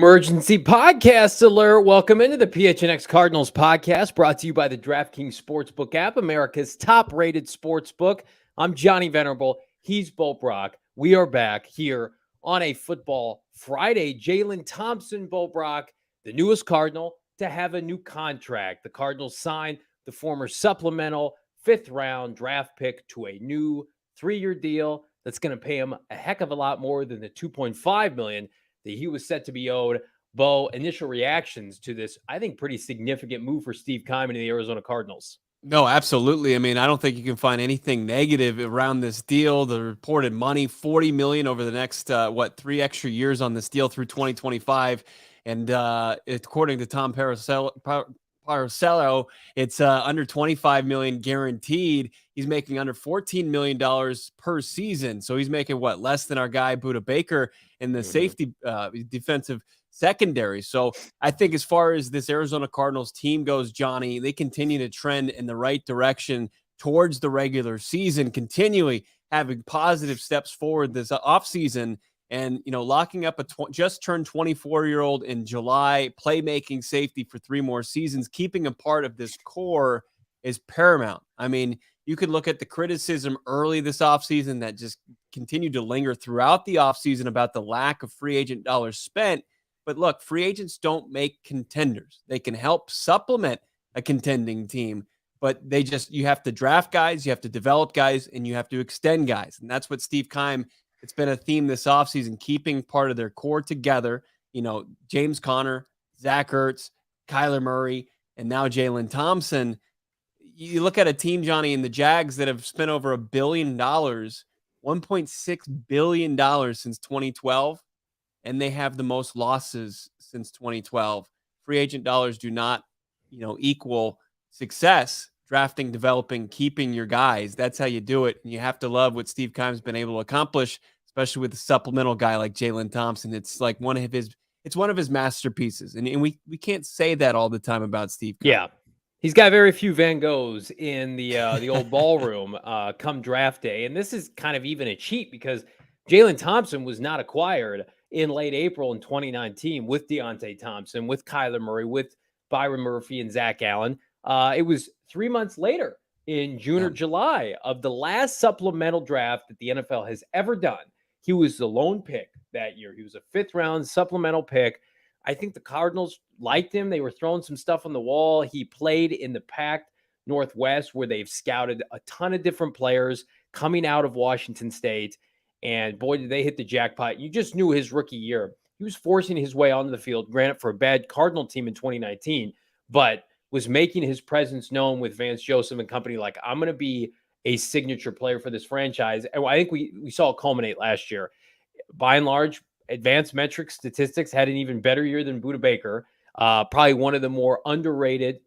Emergency podcast alert. Welcome into the PHNX Cardinals podcast, brought to you by the DraftKings Sportsbook app, America's top-rated sportsbook. I'm Johnny Venerable. He's Bo Brock. We are back here on a football Friday. Jalen Thompson, Bo Brock, the newest Cardinal to have a new contract. The Cardinals signed the former supplemental fifth-round draft pick to a new 3-year deal that's going to pay him a heck of a lot more than the $2.5 million that he was set to be owed. Bo, initial reactions to this, I think, pretty significant move for Steve Keim and the Arizona Cardinals. No, absolutely. I mean, I don't think you can find anything negative around this deal. The reported money, $40 million over the next, 3 extra years on this deal through 2025. And according to Tom Paracello, it's under $25 million guaranteed. He's making under $14 million per season. So he's making less than our guy Budda Baker in the safety defensive secondary. So I think as far as this Arizona Cardinals team goes, Johnny, they continue to trend in the right direction towards the regular season, continually having positive steps forward this offseason. And, locking up a just turned 24-year-old in July, playmaking safety for 3 more seasons, keeping a part of this core is paramount. I mean, you could look at the criticism early this offseason that just continued to linger throughout the offseason about the lack of free agent dollars spent. But look, free agents don't make contenders. They can help supplement a contending team, but you have to draft guys, you have to develop guys, and you have to extend guys. And that's what Steve Keim, it's been a theme this offseason, keeping part of their core together. James Conner, Zach Ertz, Kyler Murray, and now Jalen Thompson. You look at a team, Johnny, in the Jags that have spent over $1 billion, $1.6 billion since 2012. And they have the most losses since 2012. Free agent dollars do not, equal success. Drafting, developing, keeping your guys. That's how you do it. And you have to love what Steve Keim's been able to accomplish, especially with a supplemental guy like Jalen Thompson. It's like one of his masterpieces. And we can't say that all the time about Steve Keim. Yeah. He's got very few Van Goghs in the old ballroom come draft day. And this is kind of even a cheat because Jalen Thompson was not acquired in late April in 2019 with Deontay Thompson, with Kyler Murray, with Byron Murphy and Zach Allen. It was 3 months later in June or July of the last supplemental draft that the NFL has ever done. He was the lone pick that year. He was a 5th-round supplemental pick. I think the Cardinals liked him. They were throwing some stuff on the wall. He played in the Pac Northwest where they've scouted a ton of different players coming out of Washington State. And boy, did they hit the jackpot. You just knew his rookie year. He was forcing his way onto the field, granted for a bad Cardinal team in 2019, but was making his presence known with Vance Joseph and company. Like, I'm going to be a signature player for this franchise. And I think we saw it culminate last year. By and large, advanced metrics statistics had an even better year than Budda Baker. Probably one of the more underrated,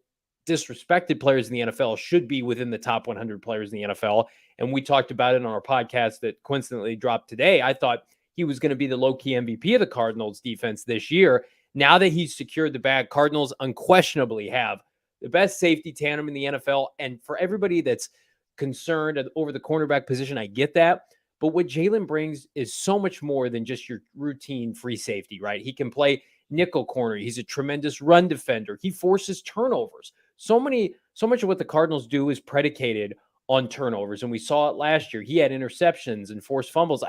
disrespected players in the NFL, should be within the top 100 players in the NFL. And we talked about it on our podcast that coincidentally dropped today. I thought he was going to be the low-key MVP of the Cardinals defense this year. Now that he's secured the bag, Cardinals unquestionably have the best safety tandem in the NFL. And for everybody that's concerned over the cornerback position, I get that. But what Jalen brings is so much more than just your routine free safety, right? He can play nickel corner. He's a tremendous run defender. He forces turnovers. So much of what the Cardinals do is predicated on turnovers. And we saw it last year. He had interceptions and forced fumbles.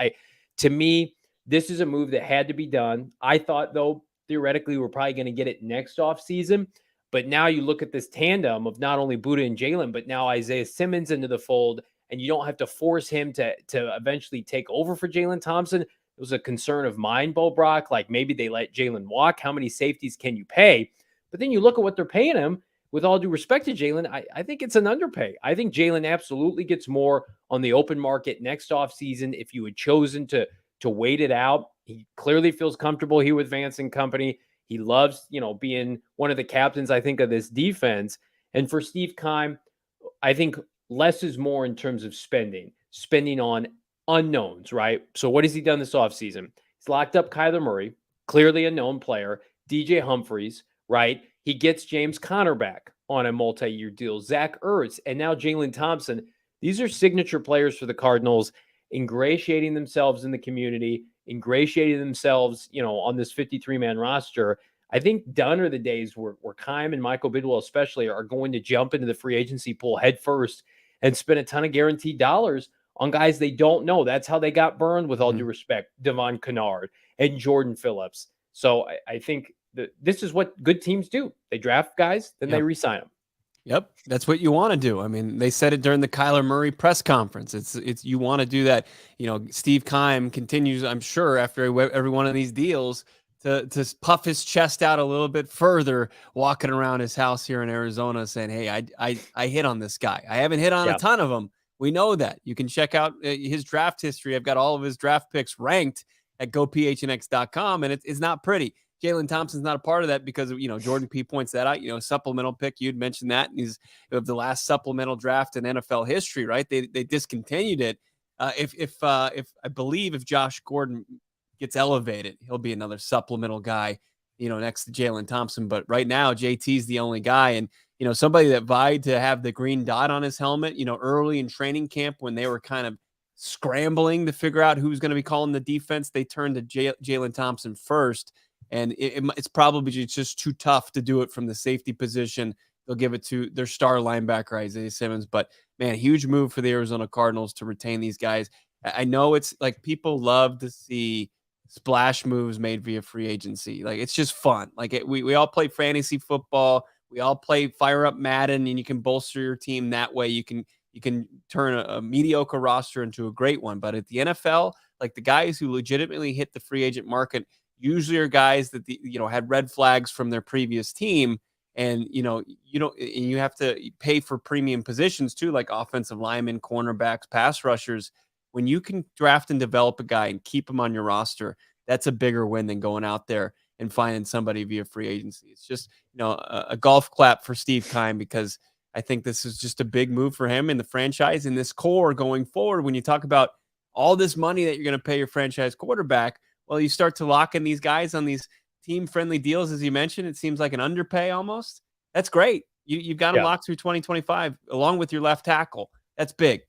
To me, this is a move that had to be done. I thought, though, theoretically, we're probably going to get it next offseason. But now you look at this tandem of not only Budda and Jalen, but now Isaiah Simmons into the fold, and you don't have to force him to eventually take over for Jalen Thompson. It was a concern of mine, Bo Brock, like maybe they let Jalen walk. How many safeties can you pay? But then you look at what they're paying him. With all due respect to Jalen, I think it's an underpay. I think Jalen absolutely gets more on the open market next offseason if you had chosen to wait it out. He clearly feels comfortable here with Vance and company. He loves, being one of the captains, I think, of this defense. And for Steve Keim, I think less is more in terms of spending on unknowns, right? So what has he done this offseason? He's locked up Kyler Murray, clearly a known player, DJ Humphries, right? He gets James Conner back on a multi-year deal, Zach Ertz, and now Jalen Thompson. These are signature players for the Cardinals, ingratiating themselves in the community, ingratiated themselves, on this 53-man roster. I think done are the days where Keim and Michael Bidwell especially are going to jump into the free agency pool head first and spend a ton of guaranteed dollars on guys they don't know. That's how they got burned, with all due respect, Devon Kennard and Jordan Phillips. So I think that this is what good teams do. They draft guys, then they re-sign them. Yep, that's what you want to do. I mean, they said it during the Kyler Murray press conference. It's you want to do that. Steve Keim continues, I'm sure, after every one of these deals to puff his chest out a little bit further, walking around his house here in Arizona, saying, "Hey, I hit on this guy. I haven't hit on a ton of them. We know that. You can check out his draft history. I've got all of his draft picks ranked at gophnx.com, and it's not pretty." Jalen Thompson's not a part of that because, Jordan P points that out, supplemental pick. You'd mentioned that. And he's of the last supplemental draft in NFL history, right? They discontinued it. If I believe if Josh Gordon gets elevated, he'll be another supplemental guy, next to Jalen Thompson. But right now, JT's the only guy. And, somebody that vied to have the green dot on his helmet, early in training camp when they were kind of scrambling to figure out who's going to be calling the defense, they turned to Jalen Thompson first. And it's probably just too tough to do it from the safety position. They'll give it to their star linebacker, Isaiah Simmons. But, man, huge move for the Arizona Cardinals to retain these guys. I know it's like people love to see splash moves made via free agency. Like, it's just fun. Like, we all play fantasy football. We all fire up Madden, and you can bolster your team that way. You can turn a mediocre roster into a great one. But at the NFL, like the guys who legitimately hit the free agent market usually are guys that had red flags from their previous team, and you have to pay for premium positions too, like offensive linemen, cornerbacks, pass rushers. When you can draft and develop a guy and keep him on your roster, that's a bigger win than going out there and finding somebody via free agency. It's just a golf clap for Steve Keim, because I think this is just a big move for him and the franchise and this core going forward. When you talk about all this money that you're going to pay your franchise quarterback, well, you start to lock in these guys on these team-friendly deals, as you mentioned. It seems like an underpay almost. That's great. You've got them locked through 2025, along with your left tackle. That's big.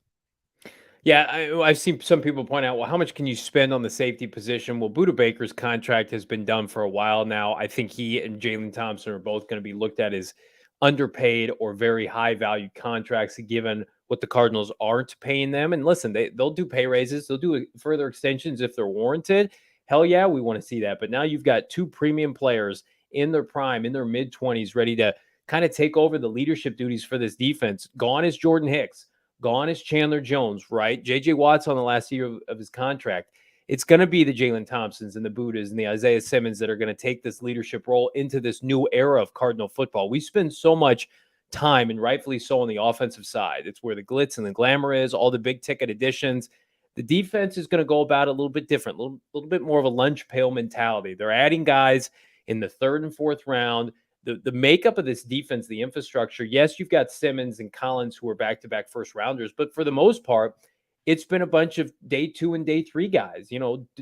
Yeah, I've seen some people point out, well, how much can you spend on the safety position? Well, Budda Baker's contract has been done for a while now. I think he and Jalen Thompson are both going to be looked at as underpaid or very high-value contracts, given what the Cardinals aren't paying them. And listen, they'll do pay raises. They'll do further extensions if they're warranted. Hell yeah, we want to see that. But now you've got two premium players in their prime, in their mid-20s, ready to kind of take over the leadership duties for this defense. Gone is Jordan Hicks. Gone is Chandler Jones, right? J.J. Watt's on the last year of his contract. It's going to be the Jalen Thompsons and the Buddas and the Isaiah Simmons that are going to take this leadership role into this new era of Cardinal football. We spend so much time, and rightfully so, on the offensive side. It's where the glitz and the glamour is, all the big-ticket additions. The defense is going to go about it a little bit different, a little bit more of a lunch pail mentality. They're adding guys in the third and fourth round. The makeup of this defense, the infrastructure, yes, you've got Simmons and Collins who are back-to-back first-rounders, but for the most part, it's been a bunch of day 2 and day 3 guys.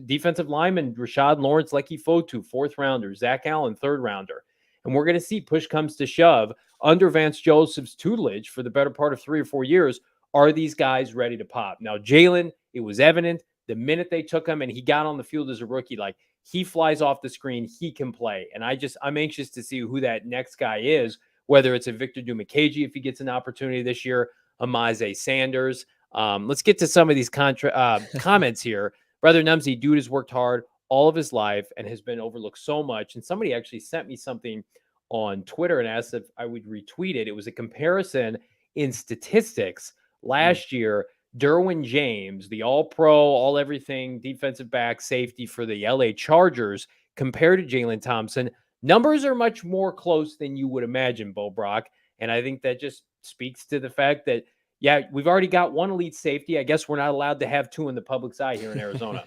Defensive lineman Rashad Lawrence, Lecky Fotu, fourth-rounder, Zach Allen, third-rounder. And we're going to see, push comes to shove, under Vance Joseph's tutelage for the better part of 3 or 4 years, are these guys ready to pop? Now, Jalen, it was evident the minute they took him and he got on the field as a rookie, like, he flies off the screen, he can play. And I'm anxious to see who that next guy is, whether it's a Victor Dumakaji if he gets an opportunity this year, Amaze Sanders. Let's get to some of these comments here. Brother Numsy, dude has worked hard all of his life and has been overlooked so much. And somebody actually sent me something on Twitter and asked if I would retweet it. It was a comparison in statistics. Last year, Derwin James, the all-pro, all-everything defensive back safety for the LA Chargers, compared to Jalen Thompson, numbers are much more close than you would imagine, Bo Brock. And I think that just speaks to the fact that, yeah, we've already got one elite safety. I guess we're not allowed to have two in the public's eye here in Arizona.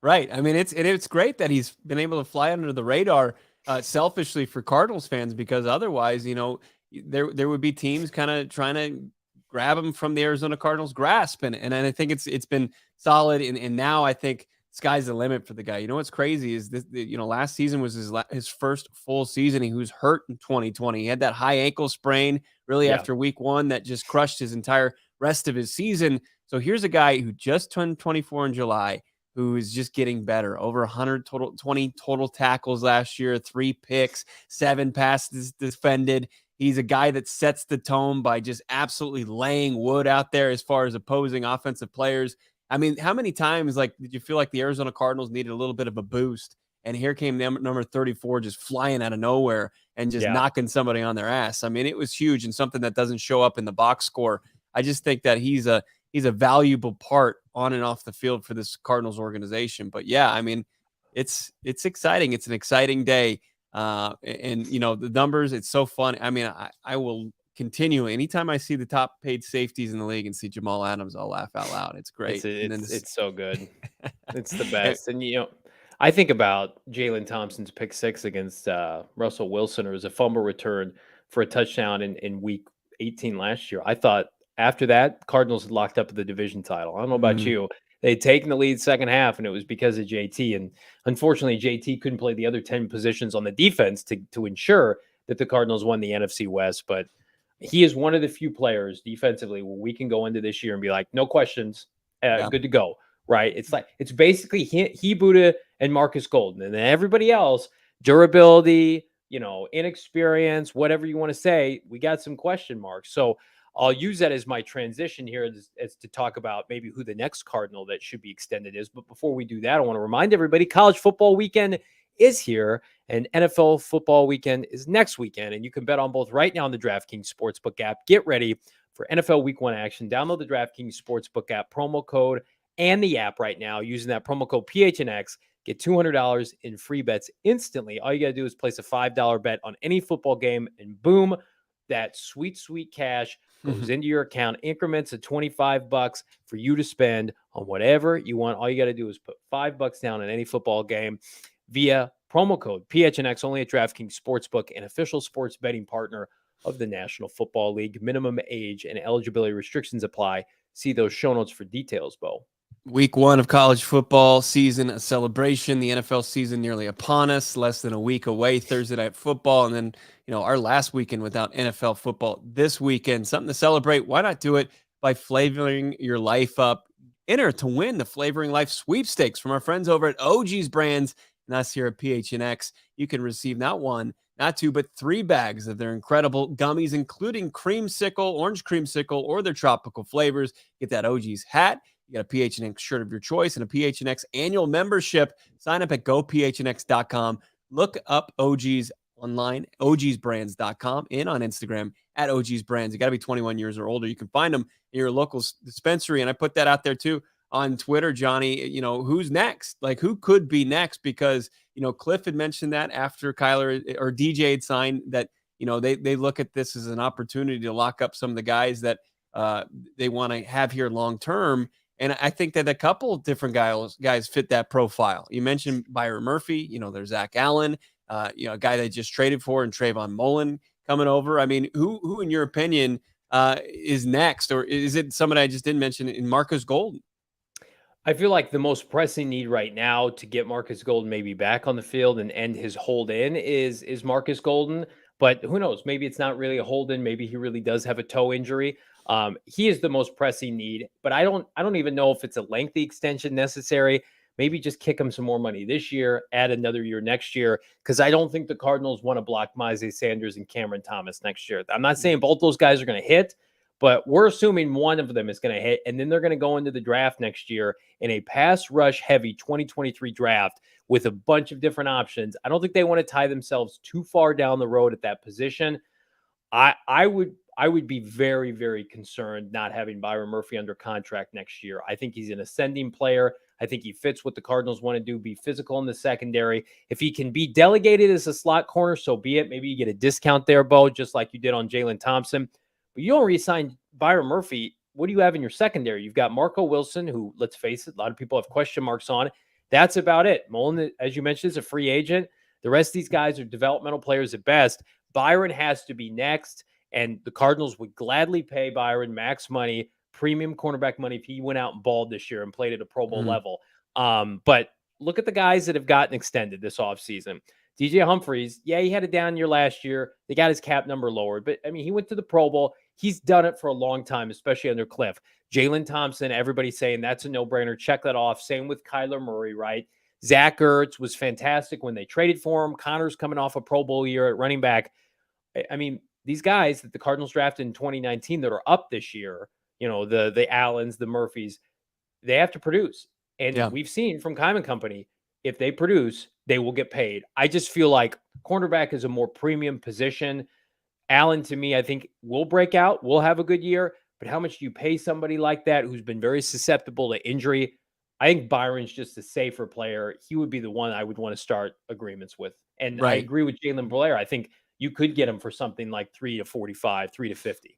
Right. I mean, it's great that he's been able to fly under the radar selfishly for Cardinals fans, because otherwise, there would be teams kind of trying to grab him from the Arizona Cardinals grasp. And I think it's been solid. And now I think sky's the limit for the guy. What's crazy is this, last season was his first full season. He was hurt in 2020. He had that high ankle sprain really after week 1 that just crushed his entire rest of his season. So here's a guy who just turned 24 in July, who is just getting better. Over 120 total tackles last year, 3 picks, 7 passes defended. He's a guy that sets the tone by just absolutely laying wood out there as far as opposing offensive players. I mean, how many times did you feel like the Arizona Cardinals needed a little bit of a boost? And here came number 34 just flying out of nowhere and just knocking somebody on their ass. I mean, it was huge and something that doesn't show up in the box score. I just think that he's a valuable part on and off the field for this Cardinals organization. But yeah, I mean, it's exciting. It's an exciting day. And the numbers, it's so fun. I mean, I will continue. Anytime I see the top paid safeties in the league and see Jamal Adams, I'll laugh out loud. It's great. It's so good. It's the best. And, I think about Jalen Thompson's pick 6 against Russell Wilson, or as a fumble return for a touchdown in week 18 last year. I thought after that, Cardinals had locked up the division title. I don't know about you. They'd taken the lead second half, and it was because of JT. And unfortunately, JT couldn't play the other 10 positions on the defense to ensure that the Cardinals won the NFC West. But he is one of the few players defensively where we can go into this year and be like, no questions, good to go. Right? It's basically he Buddha and Marcus Golden, and then everybody else, durability, inexperience, whatever you want to say, we got some question marks. So I'll use that as my transition here as to talk about maybe who the next Cardinal that should be extended is. But before we do that, I want to remind everybody college football weekend is here and NFL football weekend is next weekend. And you can bet on both right now on the DraftKings Sportsbook app. Get ready for NFL Week 1 action. Download the DraftKings Sportsbook app, promo code and the app right now using that promo code PHNX. Get $200 in free bets instantly. All you got to do is place a $5 bet on any football game, and boom, that sweet, sweet cash goes into your account, increments of $25 for you to spend on whatever you want. All you got to do is put $5 down on any football game via promo code PHNX, only at DraftKings Sportsbook, an official sports betting partner of the National Football League. Minimum age and eligibility restrictions apply. See those show notes for details, Bo. Week 1 of college football season, a celebration. The NFL season nearly upon us, less than a week away. Thursday night football, and then our last weekend without NFL football this weekend. Something to celebrate. Why not do it by flavoring your life up? Enter to win the Flavoring Life sweepstakes from our friends over at OGeez Brands and us here at PHNX. You can receive not 1, not 2, but 3 bags of their incredible gummies, including creamsicle, orange creamsicle, or their tropical flavors. Get that OGeez hat. You got a PHNX shirt of your choice and a PHNX annual membership. Sign up at gophnx.com. Look up OGeez online, OGeezBrands.com, and on Instagram at OGeez Brands. You got to be 21 years or older. You can find them in your local dispensary. And I put that out there too on Twitter, Johnny. Who's next? Like, who could be next? Because, Cliff had mentioned that after Kyler or DJ had signed that, they look at this as an opportunity to lock up some of the guys that they want to have here long term. And I think that a couple of different guys fit that profile. You mentioned Byron Murphy. There's Zach Allen, a guy they just traded for, and Trayvon Mullen coming over. I mean, who in your opinion is next? Or is it somebody I just didn't mention in Marcus Golden? I feel like the most pressing need right now to get Marcus Golden maybe back on the field and end his hold in is Marcus Golden. But who knows? Maybe it's not really a hold in. Maybe he really does have a toe injury. He is the most pressing need, but I don't even know if it's a lengthy extension necessary. Maybe just kick him some more money this year, add another year next year, because I don't think the Cardinals want to block Myjai Sanders and Cameron Thomas next year. I'm not saying both those guys are going to hit, but we're assuming one of them is going to hit, and then they're going to go into the draft next year in a pass rush heavy 2023 draft with a bunch of different options. I don't think they want to tie themselves too far down the road at that position. I would be very, very concerned not having Byron Murphy under contract next year. I think he's an ascending player. I think he fits what the Cardinals want to do, be physical in the secondary. If he can be delegated as a slot corner, so be it. Maybe you get a discount there, Bo, just like you did on Jalen Thompson. But you don't re-sign Byron Murphy. What do you have in your secondary? You've got Marco Wilson, who, let's face it, a lot of people have question marks on. That's about it. Mullen, as you mentioned, is a free agent. The rest of these guys are developmental players at best. Byron has to be next, and the Cardinals would gladly pay Byron max money, premium cornerback money, if he went out and balled this year and played at a Pro Bowl level. But look at the guys that have gotten extended this offseason. DJ Humphries, yeah, he had a down year last year. They got his cap number lowered, but I mean, he went to the Pro Bowl. He's done it for a long time, especially under Cliff. Jalen Thompson, everybody's saying that's a no-brainer. Check that off. Same with Kyler Murray, right? Zach Ertz was fantastic when they traded for him. Connor's coming off a Pro Bowl year at running back. I mean, these guys that the Cardinals drafted in 2019 that are up this year, the Allens, the Murphys, they have to produce. And we've seen from Kime Company, if they produce, they will get paid. I just feel like cornerback is a more premium position. Allen, to me, I think will break out, will have a good year. But how much do you pay somebody like that who's been very susceptible to injury? I think Byron's just a safer player. He would be the one I would want to start agreements with. And I agree with Jalen Blair. I think you could get him for something like 3 to 45, 3 to 50.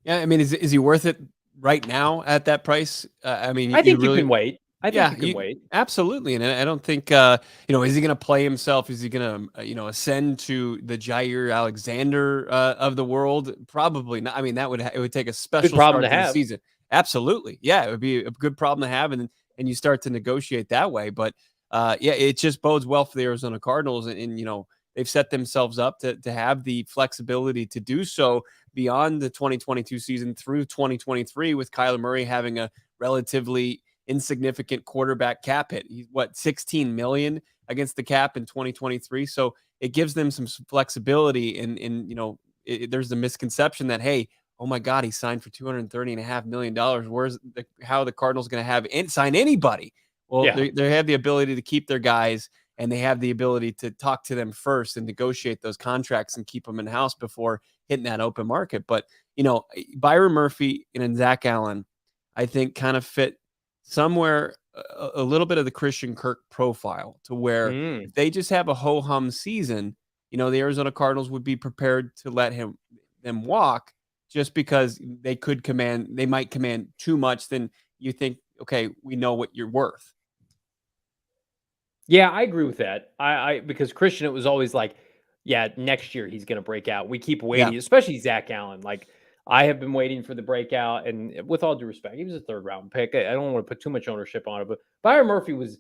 Yeah, I mean, is he worth it right now at that price? I mean, I think you can wait. I think you can wait. Absolutely. And I don't think, is he going to play himself? Is he going to, ascend to the Jair Alexander of the world? Probably not. I mean, it would take a special problem start to to have. the season. Absolutely. Yeah, it would be a good problem to have. And you start to negotiate that way. But it just bodes well for the Arizona Cardinals. And they've set themselves up to have the flexibility to do so beyond the 2022 season through 2023, with Kyler Murray having a relatively insignificant quarterback cap hit. He's $16 million against the cap in 2023. So it gives them some flexibility. And there's the misconception that, hey, oh my God, he signed for $230.5 million. How are the Cardinals going to have sign anybody? Well, they have the ability to keep their guys, and they have the ability to talk to them first and negotiate those contracts and keep them in house before hitting that open market. But, Byron Murphy and Zach Allen, I think, kind of fit somewhere a little bit of the Christian Kirk profile, to where if they just have a ho-hum season, the Arizona Cardinals would be prepared to let them walk, just because they might command too much. Then you think, okay, we know what you're worth. Yeah, I agree with that. Because Christian, it was always like, next year he's going to break out. We keep waiting, especially Zach Allen. Like, I have been waiting for the breakout, and with all due respect, he was a 3rd-round pick. I don't want to put too much ownership on it, but Byron Murphy was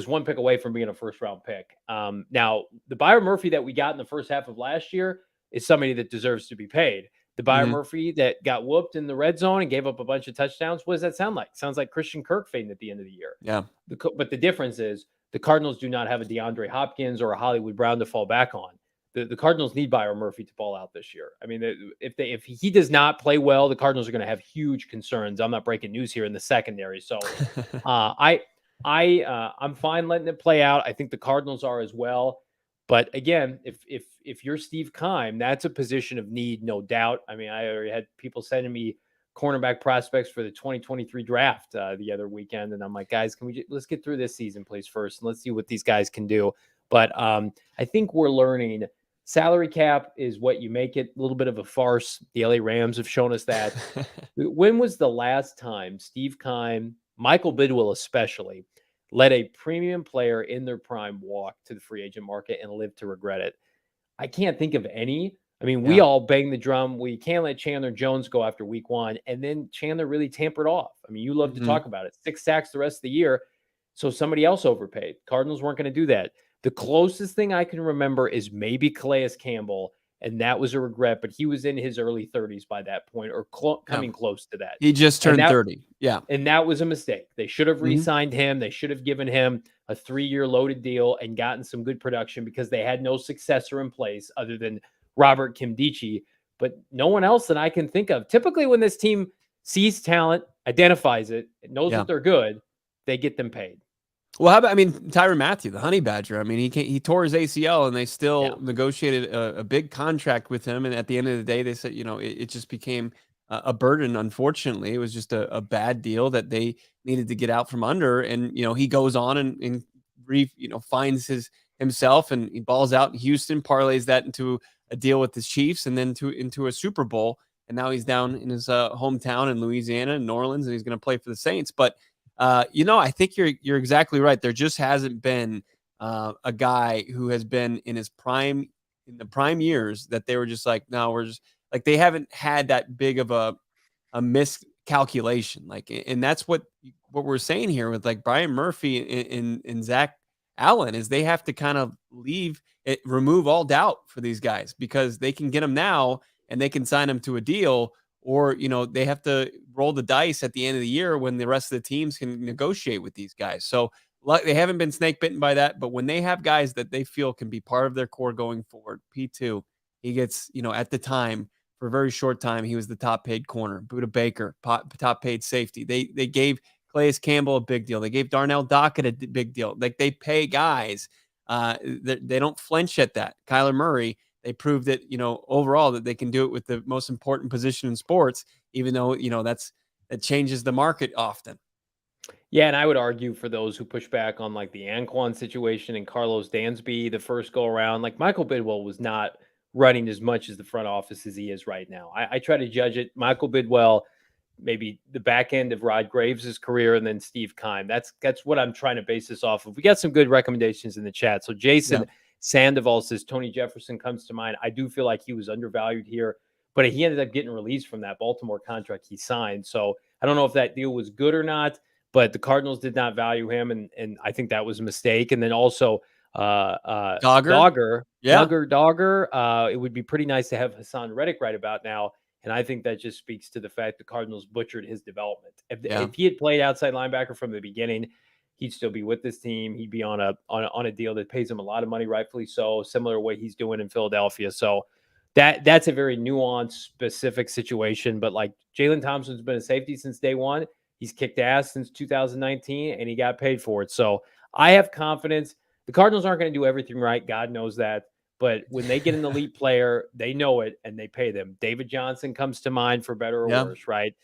1 pick away from being a 1st-round pick. Now, the Byron Murphy that we got in the first half of last year is somebody that deserves to be paid. The Byron Murphy that got whooped in the red zone and gave up a bunch of touchdowns, what does that sound like? Sounds like Christian Kirk fading at the end of the year. Yeah. But the difference is the Cardinals do not have a DeAndre Hopkins or a Hollywood Brown to fall back on. The Cardinals need Byron Murphy to ball out this year. I mean, if he does not play well, the Cardinals are going to have huge concerns. I'm not breaking news here in the secondary. So I'm fine letting it play out. I think the Cardinals are as well. But again, if you're Steve Keim, that's a position of need, no doubt. I mean, I already had people sending me cornerback prospects for the 2023 draft the other weekend, and I'm like, guys, let's get through this season, please, first, and let's see what these guys can do. But I think we're learning salary cap is what you make it. A little bit of a farce. The LA Rams have shown us that. When was the last time Steve Keim, Michael Bidwill especially, let a premium player in their prime walk to the free agent market and live to regret it? I can't think of any. I mean, we all bang the drum. We can't let Chandler Jones go after week 1. And then Chandler really tampered off. I mean, you love to talk about it. 6 sacks the rest of the year. So somebody else overpaid. Cardinals weren't going to do that. The closest thing I can remember is maybe Calais Campbell, and that was a regret, but he was in his early 30s by that point, or coming close to that. He just turned 30. Yeah. And that was a mistake. They should have re-signed him. They should have given him a 3-year loaded deal and gotten some good production, because they had no successor in place other than Robert Kimdichie, but no one else that I can think of. Typically, when this team sees talent, identifies it, knows that they're good, they get them paid. Well, how about, Tyrann Mathieu, the Honey Badger? I mean, he tore his ACL, and they still negotiated a big contract with him. And at the end of the day, they said, it just became a burden. Unfortunately, it was just a bad deal that they needed to get out from under. And, he goes on and finds himself, and he balls out in Houston, parlays that into a deal with the Chiefs, and then into a Super Bowl. And now he's down in his hometown in Louisiana, in New Orleans, and he's going to play for the Saints. But I think you're exactly right. There just hasn't been a guy who has been in his prime, in the prime years, that they were just like, no, we're just like, they haven't had that big of a miscalculation. Like, and that's what we're saying here with like Byron Murphy and Zach Allen, is they have to kind of remove all doubt for these guys, because they can get them now and they can sign them to a deal, or, they have to roll the dice at the end of the year when the rest of the teams can negotiate with these guys. So they haven't been snake bitten by that, but when they have guys that they feel can be part of their core going forward, P2, he gets, at the time, for a very short time, he was the top paid corner. Buda Baker, top paid safety. They gave Calais Campbell a big deal. They gave Darnell Dockett a big deal. Like, they pay guys. They don't flinch at that. Kyler Murray, they proved that, overall, that they can do it with the most important position in sports, even though, that changes the market often. Yeah, and I would argue for those who push back on like the Anquan situation and Carlos Dansby the first go around, like Michael Bidwell was not running as much as the front office as he is right now. I try to judge it. Michael Bidwell, maybe the back end of Rod Graves' career, and then Steve Keim. That's what I'm trying to base this off of. We got some good recommendations in the chat. So Jason Sandoval says Tony Jefferson comes to mind. I do feel like he was undervalued here, but he ended up getting released from that Baltimore contract he signed. So I don't know if that deal was good or not, but the Cardinals did not value him, and I think that was a mistake. And then also Dogger. It would be pretty nice to have Hassan Reddick right about now. And I think that just speaks to the fact the Cardinals butchered his development. If he had played outside linebacker from the beginning, he'd still be with this team. He'd be on a deal that pays him a lot of money, rightfully so, similar to what he's doing in Philadelphia. So that's a very nuanced, specific situation. But like Jalen Thompson's been a safety since day one. He's kicked ass since 2019, and he got paid for it. So I have confidence. The Cardinals aren't going to do everything right. God knows that. But when they get an elite player, they know it, and they pay them. David Johnson comes to mind, for better or worse, right?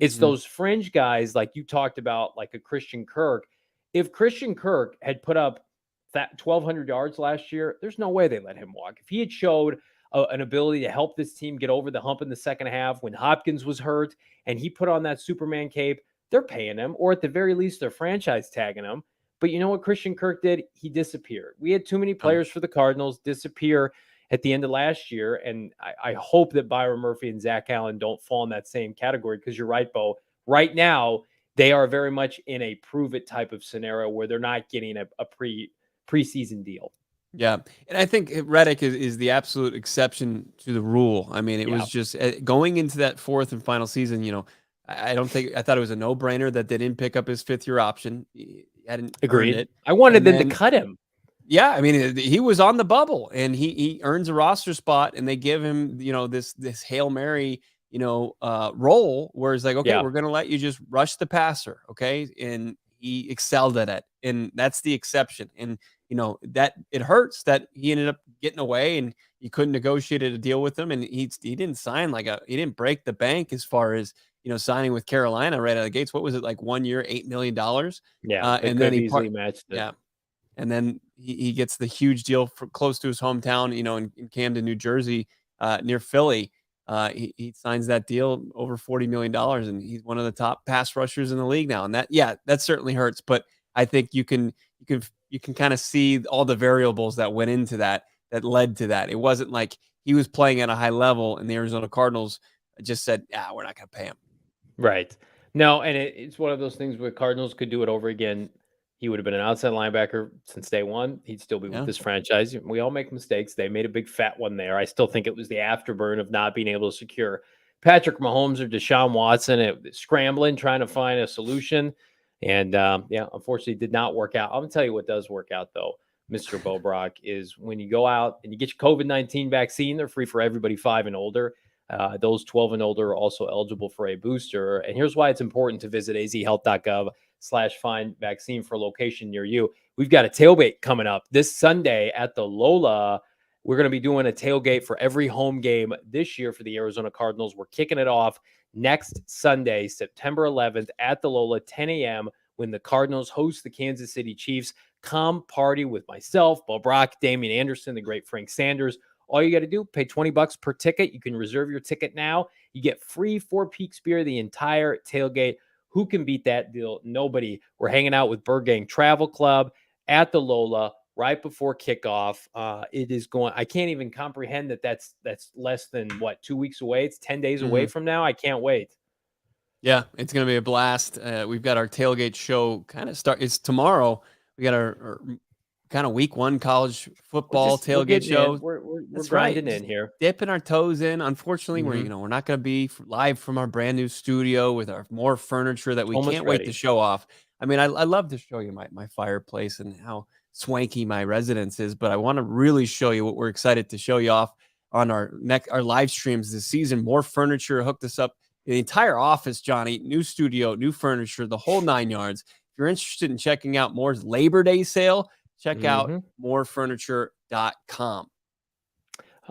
It's those fringe guys like you talked about, like a Christian Kirk. If Christian Kirk had put up that 1,200 yards last year, there's no way they let him walk. If he had showed an ability to help this team get over the hump in the second half when Hopkins was hurt and he put on that Superman cape, they're paying him, or at the very least, they're franchise tagging him. But you know what Christian Kirk did? He disappeared. We had too many players for the Cardinals disappear at the end of last year, and I hope that Byron Murphy and Zach Allen don't fall in that same category, because you're right, Bo. Right now, they are very much in a prove-it type of scenario where they're not getting a preseason deal. Yeah, and I think Reddick is the absolute exception to the rule. I mean, it was just going into that fourth and final season, I thought it was a no-brainer that they didn't pick up his fifth-year option. He hadn't earned it. I wanted them to cut him. Yeah, I mean, he was on the bubble, and he earns a roster spot, and they give him, this Hail Mary, role where it's like, okay, we're going to let you just rush the passer, okay? And he excelled at it, and that's the exception. And, that it hurts that he ended up getting away, and you couldn't negotiate a deal with him, and he didn't sign he didn't break the bank as far as, signing with Carolina right out of the gates. What was it, like 1 year, $8 million? Yeah, and then he easily matched it. Yeah. And then he gets the huge deal for close to his hometown, in Camden, New Jersey, near Philly. He signs that deal over $40 million, and he's one of the top pass rushers in the league now. And that certainly hurts. But I think you can kind of see all the variables that went into that led to that. It wasn't like he was playing at a high level and the Arizona Cardinals just said, we're not going to pay him. Right. No, and it's one of those things where Cardinals could do it over again. He would have been an outside linebacker since day one. He'd still be with this franchise. We all make mistakes. They made a big fat one there. I still think it was the afterburn of not being able to secure Patrick Mahomes or Deshaun Watson, scrambling, trying to find a solution. And, unfortunately, it did not work out. I'm going to tell you what does work out, though, Mr. Bo Brock, is when you go out and you get your COVID-19 vaccine. They're free for everybody 5 and older. Those 12 and older are also eligible for a booster. And here's why it's important to visit azhealth.gov/find vaccine for a location near you. We've got a tailgate coming up this Sunday at the Lola. We're going to be doing a tailgate for every home game this year for the Arizona Cardinals. We're kicking it off next Sunday, September 11th at the Lola, 10 a.m. when the Cardinals host the Kansas City Chiefs. Come party with myself, Bo Brock, Damian Anderson, the great Frank Sanders. All you got to do, pay $20 per ticket. You can reserve your ticket now. You get free Four Peaks beer the entire tailgate. Who can beat that deal? Nobody. We're hanging out with Bird Gang Travel Club at the Lola right before kickoff. It is going. I can't even comprehend that's less than 2 weeks away. It's 10 days away from now. I can't wait. Yeah, it's going to be a blast. We've got our tailgate show kind of start. It's tomorrow. We got our kind of week 1 college football tailgate show. We're grinding in here, dipping our toes in. Unfortunately, we're not going to be live from our brand new studio with our more furniture that we can't wait to show off. I mean, I love to show you my fireplace and how swanky my residence is, but I want to really show you what we're excited to show you off on our live streams this season. More furniture hooked us up. The entire office, Johnny, new studio, new furniture, the whole 9 yards. If you're interested in checking out Moore's Labor Day sale, check out morefurniture.com.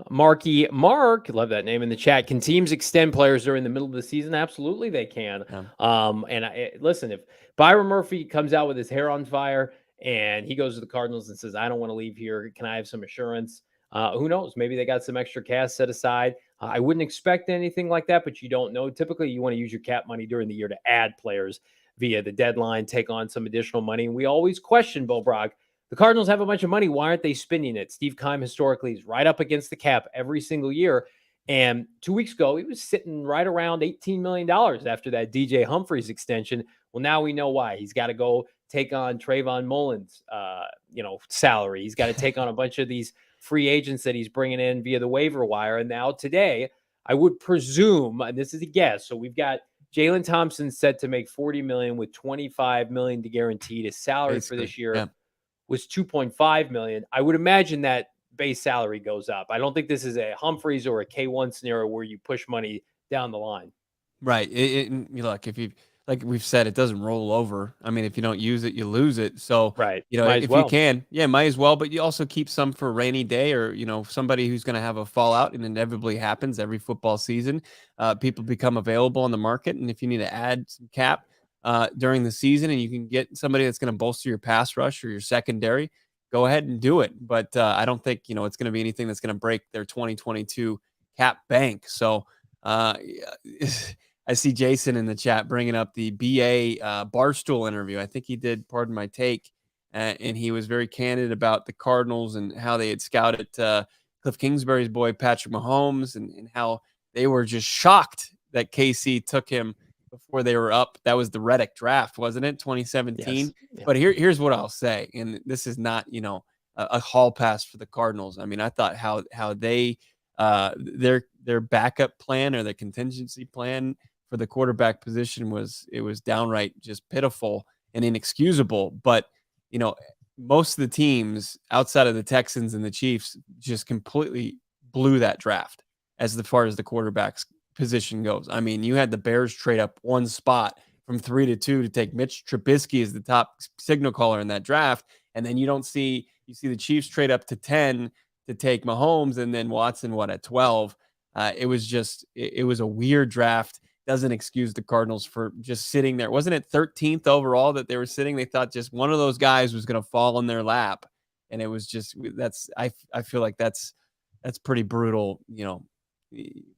Marky Mark, love that name in the chat. Can teams extend players during the middle of the season? Absolutely, they can. Yeah. Listen, if Byron Murphy comes out with his hair on fire and he goes to the Cardinals and says, "I don't want to leave here. Can I have some assurance?" Who knows? Maybe they got some extra cash set aside. I wouldn't expect anything like that, but you don't know. Typically, you want to use your cap money during the year to add players via the deadline, take on some additional money. And we always question, Bo Brock, the Cardinals have a bunch of money. Why aren't they spending it? Steve Keim historically is right up against the cap every single year. And 2 weeks ago, he was sitting right around $18 million after that DJ Humphries extension. Well, now we know why. He's got to go take on Trayvon Mullen's, salary. He's got to take on a bunch of these free agents that he's bringing in via the waiver wire. And now today, I would presume, and this is a guess, so we've got Jalen Thompson set to make $40 million with $25 million to guarantee. His salary for this year was $2.5 million. I would imagine that base salary goes up. I don't think this is a Humphreys or a K1 scenario where you push money down the line. Right. Look, if you, like we've said, it doesn't roll over. I mean, if you don't use it, you lose it. So, right. If you can, might as well. But you also keep some for a rainy day, or somebody who's going to have a fallout, and inevitably happens every football season. People become available on the market, and if you need to add some cap during the season, and you can get somebody that's going to bolster your pass rush or your secondary, go ahead and do it. But I don't think it's going to be anything that's going to break their 2022 cap bank. So. I see Jason in the chat bringing up the BA Barstool interview. I think he did, pardon my take, and he was very candid about the Cardinals and how they had scouted Cliff Kingsbury's boy, Patrick Mahomes, and how they were just shocked that KC took him before they were up. That was the Reddick draft, wasn't it? 2017. Yes. Yeah. But here's what I'll say, and this is not, a hall pass for the Cardinals. I mean, I thought how they their backup plan or the contingency plan for the quarterback position was downright just pitiful and inexcusable. But, most of the teams outside of the Texans and the Chiefs just completely blew that draft as far as the quarterback's position goes. I mean, you had the Bears trade up one spot from 3 to 2 to take Mitch Trubisky as the top signal caller in that draft. And then you see the Chiefs trade up to 10 to take Mahomes, and then Watson, at 12. It was a weird draft. Doesn't excuse the Cardinals for just sitting there. Wasn't it 13th overall that they were sitting? They thought just one of those guys was going to fall in their lap. And it was just, I feel like that's pretty brutal.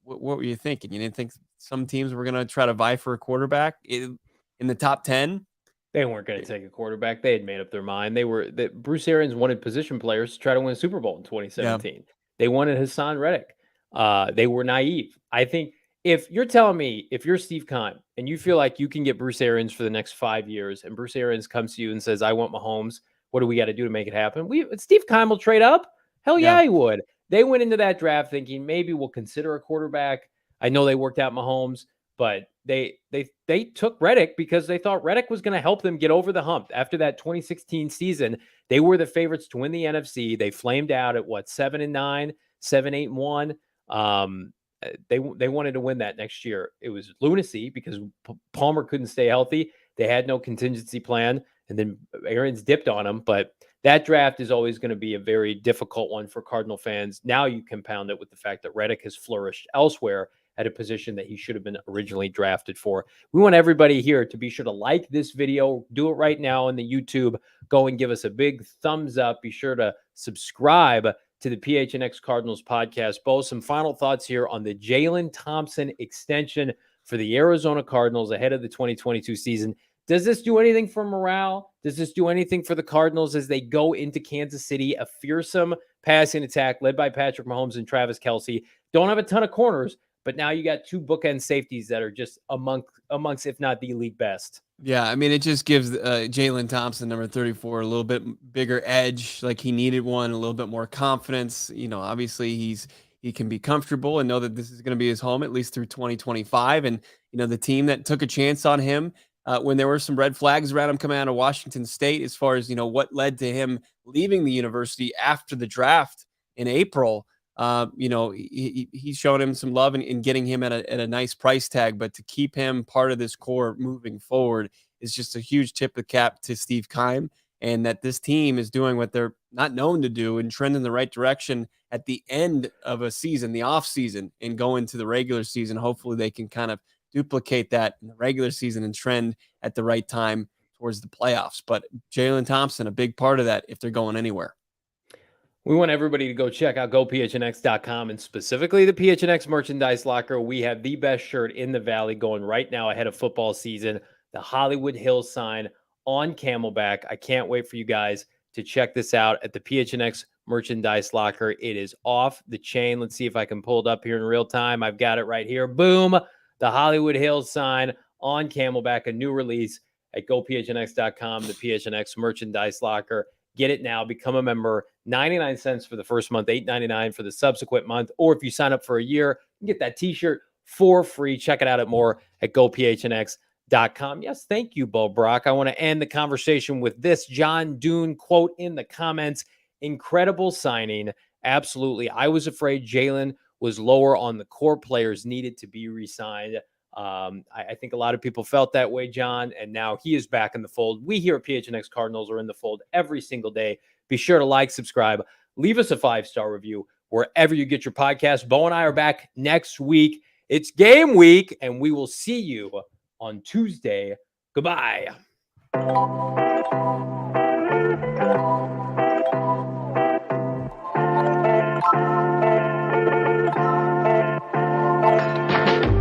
What were you thinking? You didn't think some teams were going to try to vie for a quarterback in the top 10? They weren't going to take a quarterback. They had made up their mind. Bruce Arians wanted position players to try to win a Super Bowl in 2017. Yeah. They wanted Hassan Reddick. They were naive. I think if you're telling me, if you're Steve Keim and you feel like you can get Bruce Arians for the next 5 years, and Bruce Arians comes to you and says, "I want Mahomes. What do we got to do to make it happen?" Steve Keim will trade up. Hell yeah, he would. They went into that draft thinking maybe we'll consider a quarterback. I know they worked out Mahomes, but they took Reddick because they thought Reddick was going to help them get over the hump. After that 2016 season, they were the favorites to win the NFC. They flamed out at 7-9, 7-8-1. They wanted to win that next year. It was lunacy because Palmer couldn't stay healthy. They had no contingency plan, and then Arians dipped on them. But that draft is always going to be a very difficult one for Cardinal fans. Now you compound it with the fact that Reddick has flourished elsewhere at a position that he should have been originally drafted for. We want everybody here to be sure to like this video. Do it right now on the YouTube. Go and give us a big thumbs up. Be sure to subscribe to the PHNX Cardinals podcast. Bo, some final thoughts here on the Jalen Thompson extension for the Arizona Cardinals ahead of the 2022 season. Does this do anything for morale? Does this do anything for the Cardinals as they go into Kansas City, a fearsome passing attack led by Patrick Mahomes and Travis Kelce? Don't have a ton of corners, but now you got two bookend safeties that are just amongst if not the league best. Yeah, I mean, it just gives Jalen Thompson, number 34, a little bit bigger edge, like he needed one, a little bit more confidence. Obviously he can be comfortable and know that this is going to be his home at least through 2025. And the team that took a chance on him when there were some red flags around him coming out of Washington State, as far as what led to him leaving the university after the draft in April. He's showing him some love and getting him at a nice price tag, but to keep him part of this core moving forward is just a huge tip of the cap to Steve Keim, and that this team is doing what they're not known to do and trend in the right direction at the end of a season, the off season, and go into the regular season. Hopefully they can kind of duplicate that in the regular season and trend at the right time towards the playoffs. But Jalen Thompson, a big part of that if they're going anywhere. We want everybody to go check out gophnx.com and specifically the PHNX merchandise locker. We have the best shirt in the Valley going right now ahead of football season. The Hollywood Hills sign on Camelback. I can't wait for you guys to check this out at the PHNX merchandise locker. It is off the chain. Let's see if I can pull it up here in real time. I've got it right here. Boom. The Hollywood Hills sign on Camelback, a new release at gophnx.com, the PHNX merchandise locker. Get it now. Become a member. 99 cents for the first month, $8.99 for the subsequent month. Or if you sign up for a year, you can get that t-shirt for free. Check it out at more at gophnx.com. Yes, thank you, Bo Brock. I want to end the conversation with this John Dune quote in the comments. Incredible signing. Absolutely. I was afraid Jalen was lower on the core players needed to be re-signed. I think a lot of people felt that way, John, and now he is back in the fold. We here at PHNX Cardinals are in the fold every single day. Be sure to like, subscribe, leave us a 5-star review wherever you get your podcast. Bo and I are back next week. It's game week, and we will see you on Tuesday. Goodbye.